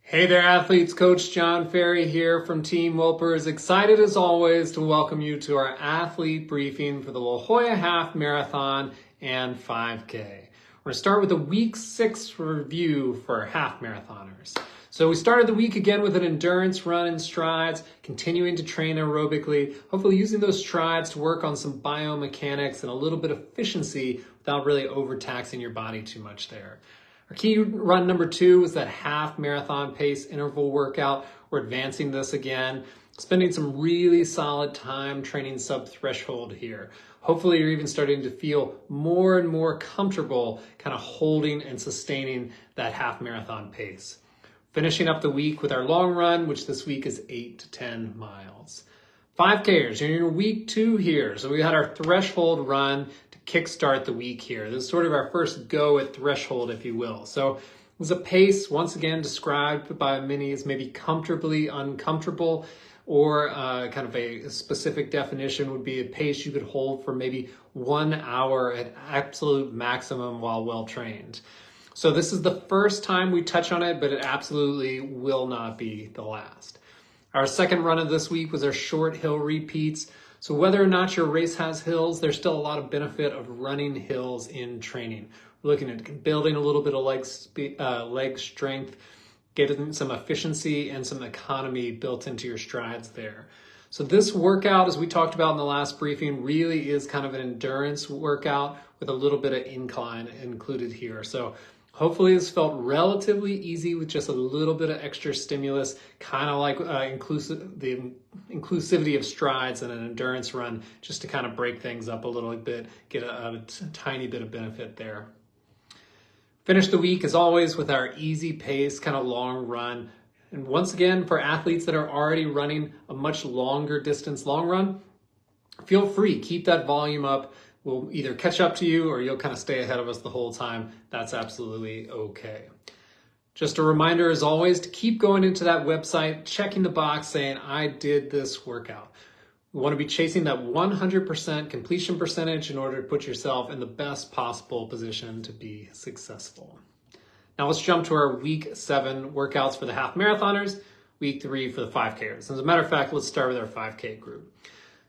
Hey there, athletes. Coach John Ferry here from Team Wilpers. Excited as always to welcome you to our athlete briefing for the La Jolla Half Marathon and 5K. We're going to start with a week 6 review for half marathoners. So we started the week again with an endurance run in strides, continuing to train aerobically, hopefully using those strides to work on some biomechanics and a little bit of efficiency without really overtaxing your body too much there. Our key run number 2 was that half marathon pace interval workout. We're advancing this again, spending some really solid time training sub-threshold here. Hopefully you're even starting to feel more and more comfortable kind of holding and sustaining that half marathon pace. Finishing up the week with our long run, which this week is 8 to 10 miles. 5Kers, you're in week 2 here. So we had our threshold run to kickstart the week here. This is sort of our first go at threshold, if you will. So it was a pace, once again, described by many as maybe comfortably uncomfortable, or kind of a specific definition would be a pace you could hold for maybe 1 hour at absolute maximum while well trained. So this is the first time we touch on it, but it absolutely will not be the last. Our second run of this week was our short hill repeats. So whether or not your race has hills, there's still a lot of benefit of running hills in training. We're looking at building a little bit of leg strength, getting some efficiency and some economy built into your strides there. So this workout, as we talked about in the last briefing, really is kind of an endurance workout with a little bit of incline included here. So hopefully this felt relatively easy with just a little bit of extra stimulus, kind of like the inclusivity of strides in an endurance run, just to kind of break things up a little bit, get a tiny bit of benefit there. Finish the week, as always, with our easy pace, kind of long run. And once again, for athletes that are already running a much longer distance long run, feel free, keep that volume up. We'll either catch up to you or you'll kind of stay ahead of us the whole time. That's absolutely okay. Just a reminder, as always, to keep going into that website, checking the box saying, I did this workout. We want to be chasing that 100% completion percentage in order to put yourself in the best possible position to be successful. Now let's jump to our week 7 workouts for the half marathoners, week 3 for the 5Kers. As a matter of fact, let's start with our 5K group.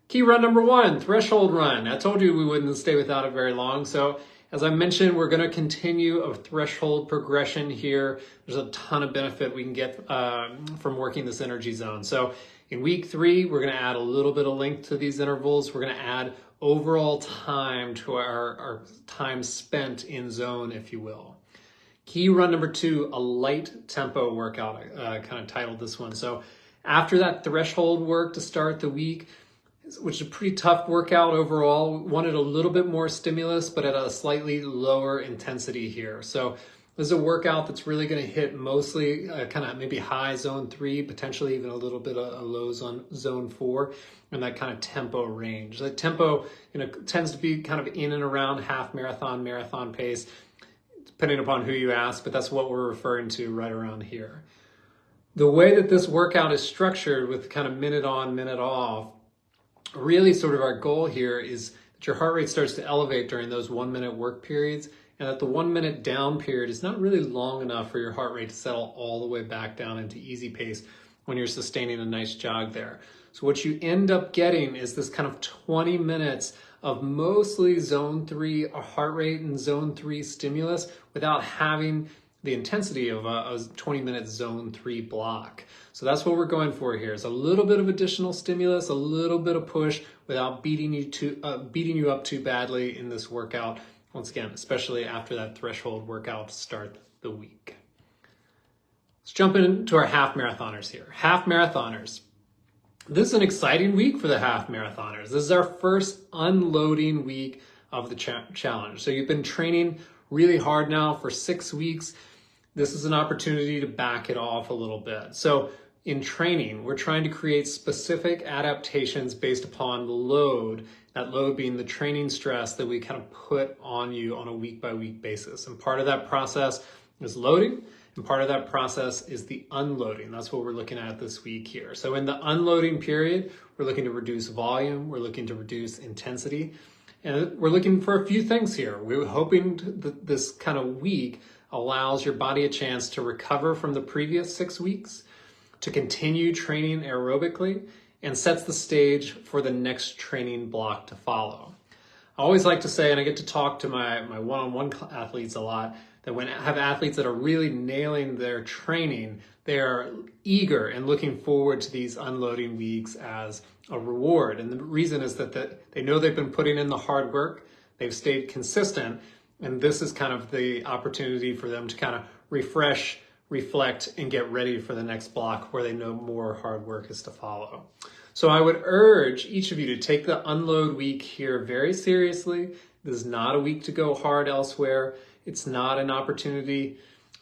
Key run number 1, threshold run. I told you we wouldn't stay without it very long. So as I mentioned, we're going to continue a threshold progression here. There's a ton of benefit we can get from working this energy zone. So in week 3, we're going to add a little bit of length to these intervals. We're going to add overall time to our time spent in zone, if you will. Key run number 2, a light tempo workout. I kind of titled this one. So after that threshold work to start the week, which is a pretty tough workout overall. Wanted a little bit more stimulus, but at a slightly lower intensity here. So this is a workout that's really going to hit mostly kind of maybe high zone 3, potentially even a little bit of a low zone 4, and that kind of tempo range. That tempo, tends to be kind of in and around half marathon pace, depending upon who you ask, but that's what we're referring to right around here. The way that this workout is structured with kind of minute on, minute off, really sort of our goal here is that your heart rate starts to elevate during those 1-minute work periods, and that the 1-minute down period is not really long enough for your heart rate to settle all the way back down into easy pace when you're sustaining a nice jog there. So what you end up getting is this kind of 20 minutes of mostly zone 3 heart rate and zone 3 stimulus without having the intensity of a 20-minute zone 3 block. So that's what we're going for here, is a little bit of additional stimulus, a little bit of push without beating you up too badly in this workout. Once again, especially after that threshold workout to start the week. Let's jump into our half marathoners here. Half marathoners. This is an exciting week for the half marathoners. This is our first unloading week of the challenge. So you've been training really hard now for 6 weeks. This is an opportunity to back it off a little bit. So in training, we're trying to create specific adaptations based upon the load, that load being the training stress that we kind of put on you on a week-by-week basis. And part of that process is loading, and part of that process is the unloading. That's what we're looking at this week here. So in the unloading period, we're looking to reduce volume, we're looking to reduce intensity, and we're looking for a few things here. We're hoping that this kind of week allows your body a chance to recover from the previous 6 weeks, to continue training aerobically, and sets the stage for the next training block to follow. I always like to say, and I get to talk to my one-on-one athletes a lot, that when I have athletes that are really nailing their training, they are eager and looking forward to these unloading weeks as a reward. And the reason is that they know they've been putting in the hard work, they've stayed consistent, and this is kind of the opportunity for them to kind of refresh, reflect, and get ready for the next block where they know more hard work is to follow. So I would urge each of you to take the unload week here very seriously. This is not a week to go hard elsewhere. It's not an opportunity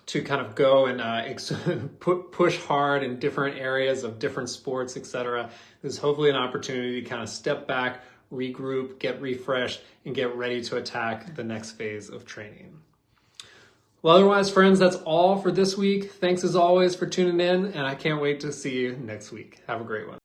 to kind of go and push hard in different areas of different sports, etc. This is hopefully an opportunity to kind of step back, regroup, get refreshed, and get ready to attack the next phase of training. Well, otherwise, friends, that's all for this week. Thanks as always for tuning in, and I can't wait to see you next week. Have a great one.